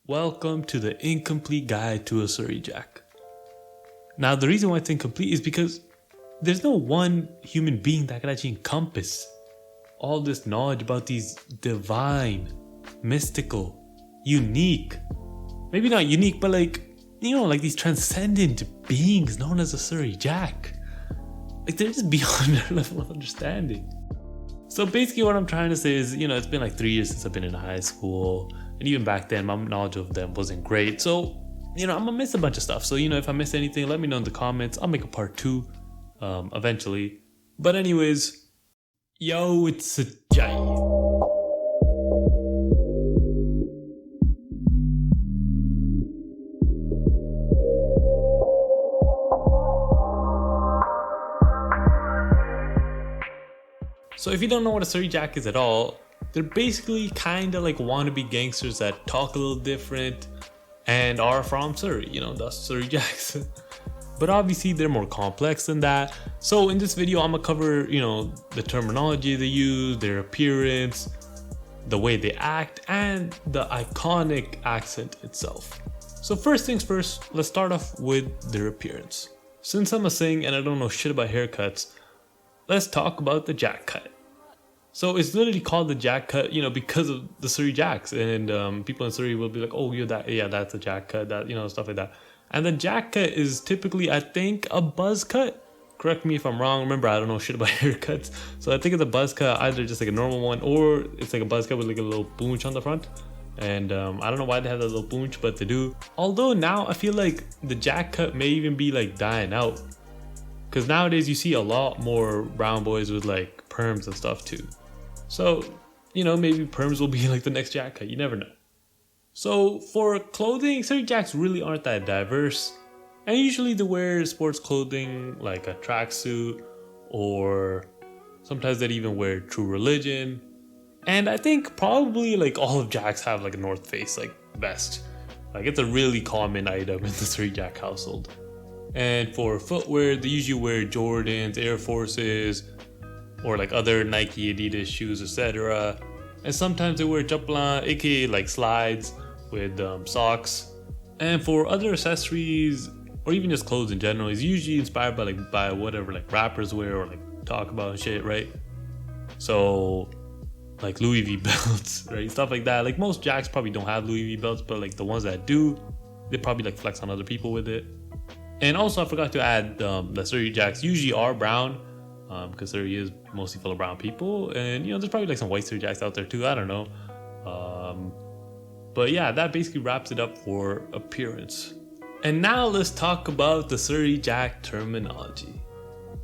Welcome to the incomplete guide to a Surrey Jack. Now, the reason why it's incomplete is because there's no one human being that can actually encompass all this knowledge about these divine, mystical, unique, maybe not unique, but like these transcendent beings known as a Surrey Jack. Like, they're just beyond our level of understanding. So basically what I'm trying to say is, it's been like 3 years since I've been in high school. And even back then, my knowledge of them wasn't great. So, I'm gonna miss a bunch of stuff. So, if I miss anything, let me know in the comments. I'll make a part 2 eventually. But anyways, yo, it's a giant. So if you don't know what a Surrey Jack is at all, they're basically kind of like wannabe gangsters that talk a little different and are from Surrey, thus Surrey Jacks. But obviously they're more complex than that. So in this video, I'm gonna cover, the terminology they use, their appearance, the way they act, and the iconic accent itself. So first things first, let's start off with their appearance. Since I'm a Singh and I don't know shit about haircuts, let's talk about the Jack cut. So it's literally called the Jack cut, because of the Surrey Jacks, and people in Surrey will be like, "Oh, that's a Jack cut," that stuff like that. And the Jack cut is typically, I think, a buzz cut. Correct me if I'm wrong. Remember, I don't know shit about haircuts, so I think it's a buzz cut, either just like a normal one, or it's like a buzz cut with like a little boonch on the front. And I don't know why they have that little boonch, but they do. Although now I feel like the Jack cut may even be like dying out, because nowadays you see a lot more brown boys with like perms and stuff too. So, maybe perms will be like the next Jack cut. You never know. So for clothing, Surrey Jacks really aren't that diverse. And usually they wear sports clothing like a tracksuit, or sometimes they even wear True Religion. And I think probably like all of Jacks have like a North Face like vest. Like, it's a really common item in the Surrey Jack household. And for footwear, they usually wear Jordans, Air Forces, or like other Nike, Adidas shoes, etc. And sometimes they wear chapplan, aka like slides with socks. And for other accessories, or even just clothes in general, is usually inspired by whatever like rappers wear or like talk about shit, right? So like Louis V belts, right? Stuff like that. Like, most Jacks probably don't have Louis V belts, but like the ones that do, they probably like flex on other people with it. And also I forgot to add, the Surrey Jacks usually are brown, because Surrey is mostly full of brown people, and there's probably like some white Surrey Jacks out there too, I don't know. But yeah, that basically wraps it up for appearance. And now let's talk about the Surrey Jack terminology.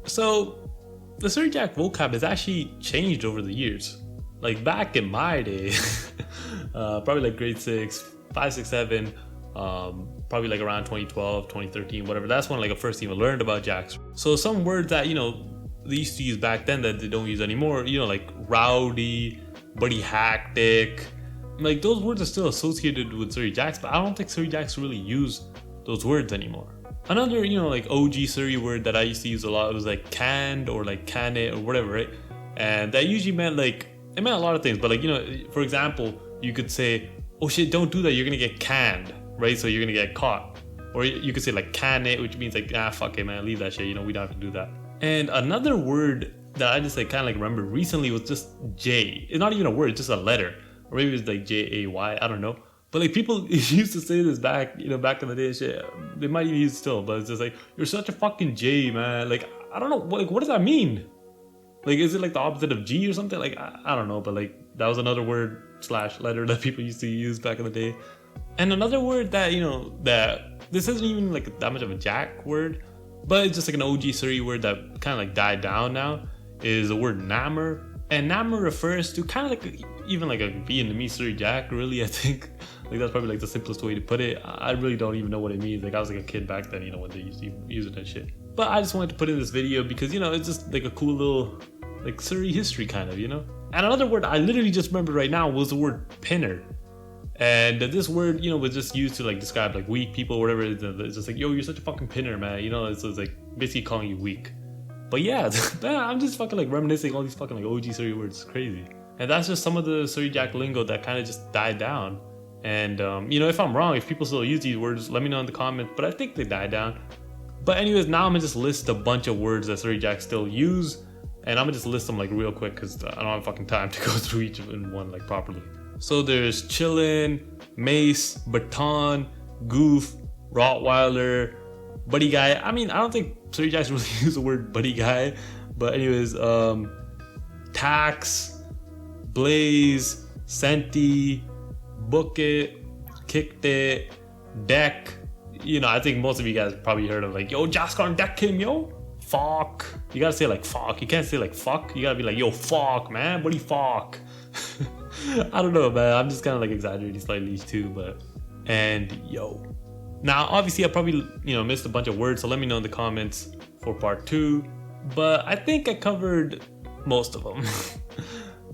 So the Surrey Jack vocab has actually changed over the years. Like, back in my day, probably like grade 6, 5, 6, 7, probably like around 2012, 2013, whatever, that's when like I first even learned about Jacks. So some words that they used to use back then that they don't use anymore, like rowdy, buddy hectic, like those words are still associated with Surrey Jacks, but I don't think Surrey Jacks really use those words anymore. Another like OG Surrey word that I used to use a lot was like canned, or like can it, or whatever, right? And that usually meant like, it meant a lot of things, but like, for example, you could say, "Oh shit, don't do that, you're gonna get canned," right? So you're gonna get caught. Or you could say like can it, which means like, fuck it, man, leave that shit, we don't have to do that. And another word that I just like kind of like remember recently was just J. It's not even a word, it's just a letter. Or maybe it's like J-A-Y, I don't know. But like, people used to say this back, back in the day and shit. They might even use it still, but it's just like, "You're such a fucking J, man." Like, I don't know, what does that mean? Like, is it like the opposite of G or something? Like, I don't know, but like, that was another word / letter that people used to use back in the day. And another word that, that this isn't even like that much of a Jack word, but it's just like an OG Surrey word that kind of like died down now, is the word nammer. And nammer refers to kind of like even like a Vietnamese Surrey Jack, really, I think. Like, that's probably like the simplest way to put it. I really don't even know what it means. Like, I was like a kid back then, when they used to use it and shit. But I just wanted to put in this video because, it's just like a cool little like Surrey history kind of, And another word I literally just remembered right now was the word pinner. And this word, was just used to like describe like weak people or whatever. It's just like, "Yo, you're such a fucking pinner, man." It's like basically calling you weak. But yeah, I'm just fucking like reminiscing all these fucking like OG Surrey words. It's crazy. And that's just some of the Surrey Jack lingo that kind of just died down. And you know, if I'm wrong, if people still use these words, let me know in the comments. But I think they died down. But anyways, now I'm gonna just list a bunch of words that Surrey Jacks still use, and I'm gonna just list them like real quick because I don't have fucking time to go through each of in one like properly. So there's chillin', mace, baton, goof, Rottweiler, buddy guy. I mean, I don't think Surrey Jacks really use the word buddy guy, but anyways, tax, blaze, senti, book it, kicked it, deck. You know, I think most of you guys probably heard of like, yo, Jaskar deck him, yo. Fuck. You gotta say like fuck. You can't say like fuck. You gotta be like, yo, fuck, man. Buddy, fuck. I don't know, man. I'm just kind of like exaggerating slightly too, but. And yo. Now, obviously, I probably, you know, missed a bunch of words, so let me know in the comments for part 2. But I think I covered most of them.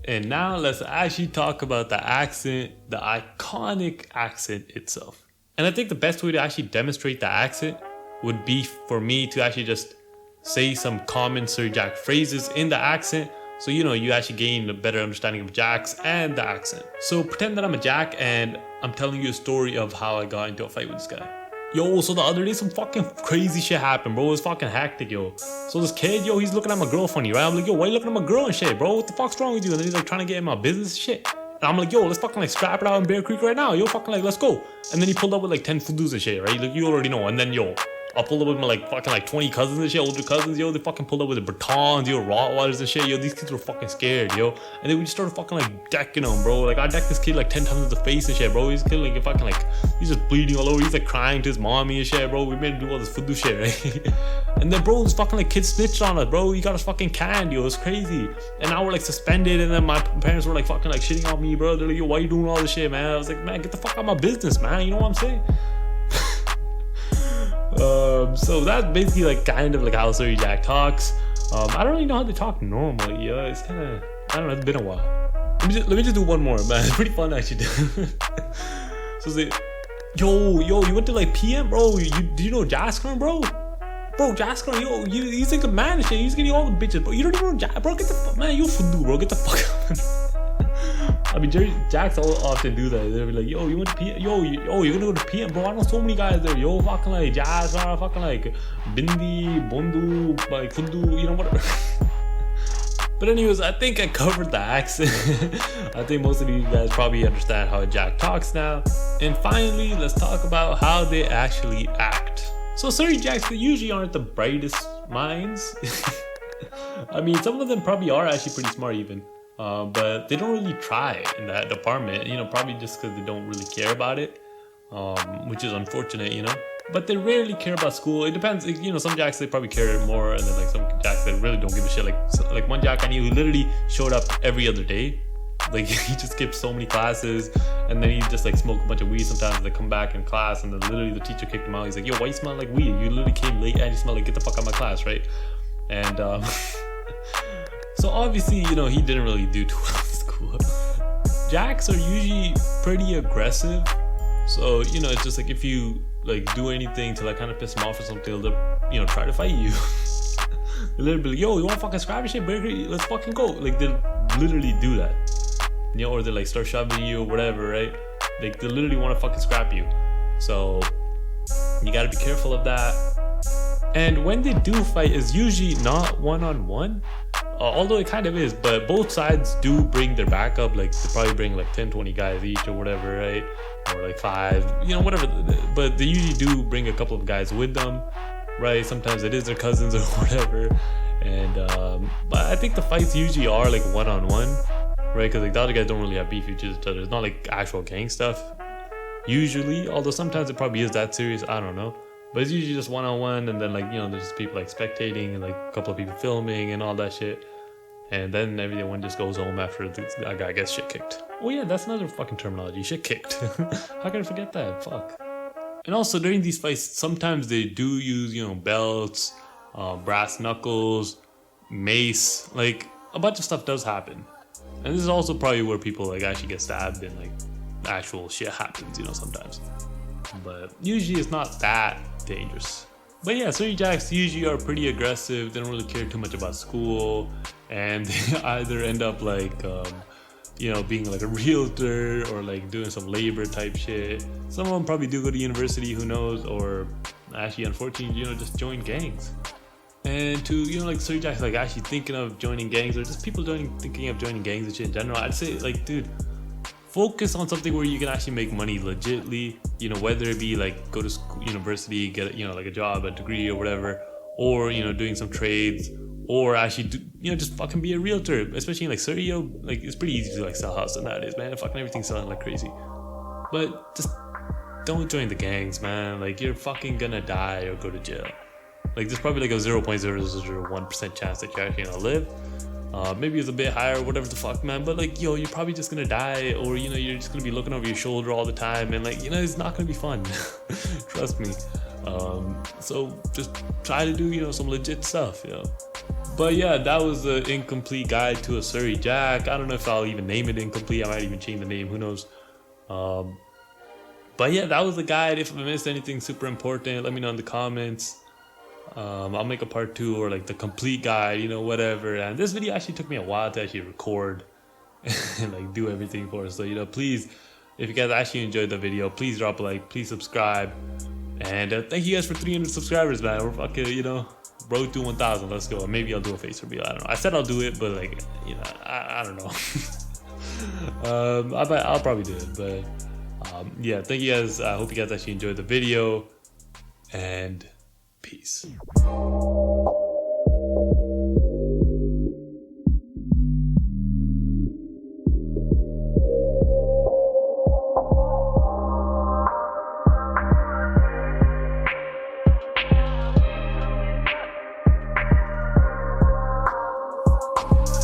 And now let's actually talk about the accent, the iconic accent itself. And I think the best way to actually demonstrate the accent would be for me to actually just say some common Surrey Jack phrases in the accent, so you know you actually gain a better understanding of Jacks and the accent. So pretend that I'm a Jack and I'm telling you a story of how I got into a fight with this guy. Yo, so the other day some fucking crazy shit happened, bro. It was fucking hectic, yo. So this kid, yo, he's looking at my girl funny, right? I'm like, yo, why you looking at my girl and shit, bro? What the fuck's wrong with you? And then he's like trying to get in my business and shit. And I'm like, yo, let's fucking like scrap it out in Bear Creek right now. Yo, fucking like, let's go. And then he pulled up with like 10 foodoos and shit, right? Like, you already know. And then, yo, I pulled up with my like fucking like 20 cousins and shit, older cousins, yo. They fucking pulled up with the batons, yo, Rottweilers and shit, yo. These kids were fucking scared, yo. And then we just started fucking like decking them, bro. Like, I decked this kid like 10 times in the face and shit, bro. He's kid like fucking like, he's just bleeding all over. He's like crying to his mommy and shit, bro. We made him do all this foodoo shit, right? And then, bro, this fucking like kid snitched on us, bro. He got us fucking canned, yo. It was crazy. And now we're like suspended, and then my parents were like fucking like shitting on me, bro. They're like, yo, why you doing all this shit, man? I was like, man, get the fuck out of my business, man. You know what I'm saying? So that's basically like kind of like how Surrey Jack talks. I don't really know how they talk normally. It's kind of, I don't know, it's been a while. Let me just do one more, man. It's pretty fun actually. So they, yo, you went to like PM, bro. Do you know Jaskar, bro? Bro, Jaskar, yo, he's like the man and shit. He's getting all the bitches, bro. You don't even know Jack, bro. Get the fuck, man. You fudu, bro. Get the fuck out. I mean, Jacks often do that. They'll be like, yo, you went to PM? Yo, you're gonna go to PM, bro. I know so many guys there. Yo, fucking like Jaskar, fucking like Bindi, Bondu, like Fundu, you know, whatever. But anyways, I think I covered the accent. I think most of you guys probably understand how a Jack talks now. And finally, let's talk about how they actually act. So Surrey Jacks, they usually aren't the brightest minds. I mean, some of them probably are actually pretty smart even. But they don't really try in that department, you know, probably just because they don't really care about it, which is unfortunate, you know. But they rarely care about school. It depends, you know, some Jacks they probably care more, and then like some Jacks that really don't give a shit. Like one Jack I knew who literally showed up every other day. Like he just skipped so many classes, and then he just like smoked a bunch of weed sometimes. They come back in class, and then literally the teacher kicked him out. He's like, yo, why you smell like weed? You literally came late and you smell like, get the fuck out of my class, right? And so obviously, you know, he didn't really do too well in school. Jacks are usually pretty aggressive. So, you know, it's just like if you like do anything to like kind of piss them off or something, they'll, you know, try to fight you. They'll literally be like, yo, you want fucking scrap shit? Let's fucking go. Like they'll literally do that. You know, or they like start shoving you or whatever, right? Like they literally want to fucking scrap you. So you gotta be careful of that. And when they do fight, it's usually not one-on-one. Although it kind of is, but both sides do bring their backup. Like they probably bring like 10-20 guys each or whatever, right? Or like 5, you know, whatever. But they usually do bring a couple of guys with them, right? Sometimes it is their cousins or whatever. And but I think the fights usually are like one-on-one, right? Because like the other guys don't really have beef with each other. It's not like actual gang stuff usually, although sometimes it probably is that serious. I don't know. But it's usually just one-on-one, and then like, you know, there's just people like spectating and like a couple of people filming and all that shit. And then everyone just goes home after that guy gets shit kicked. Oh yeah, that's another fucking terminology, shit kicked. How can I forget that? Fuck. And also during these fights, sometimes they do use, you know, belts, brass knuckles, mace, like a bunch of stuff does happen. And this is also probably where people like actually get stabbed and like actual shit happens, you know, sometimes. But usually it's not that dangerous. But yeah, Surrey Jacks usually are pretty aggressive. They don't really care too much about school, and they either end up like you know, being like a realtor or like doing some labor type shit. Some of them probably do go to university, who knows, or actually, unfortunately, you know, just join gangs. And to, you know, like Surrey Jack's like actually thinking of joining gangs, or just people thinking of joining gangs and shit in general, I'd say like, dude, focus on something where you can actually make money legitly, you know, whether it be like go to school, university, get, you know, like a job, a degree or whatever, or, you know, doing some trades, or actually do, you know, just fucking be a realtor. Especially in like Surrey, yo, like it's pretty easy to like sell houses nowadays, man. Fucking everything's selling like crazy. But just don't join the gangs, man. Like you're fucking gonna die or go to jail. Like there's probably like a 0.001% chance that you're actually gonna live. Maybe it's a bit higher, whatever the fuck, man. But like, yo, you're probably just gonna die, or you know, you're just gonna be looking over your shoulder all the time, and like, you know, it's not gonna be fun. Trust me. So just try to do, you know, some legit stuff, you know. But yeah, that was the incomplete guide to a Surrey Jack. I don't know if I'll even name it incomplete. I might even change the name. Who knows? But yeah, that was the guide. If I missed anything super important, let me know in the comments. I'll make a part 2 or like the complete guide, you know, whatever. And this video actually took me a while to actually record and like do everything for. So, you know, please, if you guys actually enjoyed the video, please drop a like, please subscribe. And thank you guys for 300 subscribers, man. We're fucking, you know, road to 1,000. Let's go. Maybe I'll do a face reveal. I don't know. I said I'll do it, but like, you know, I don't know. I'll probably do it. But yeah, thank you guys. I hope you guys actually enjoyed the video. And peace.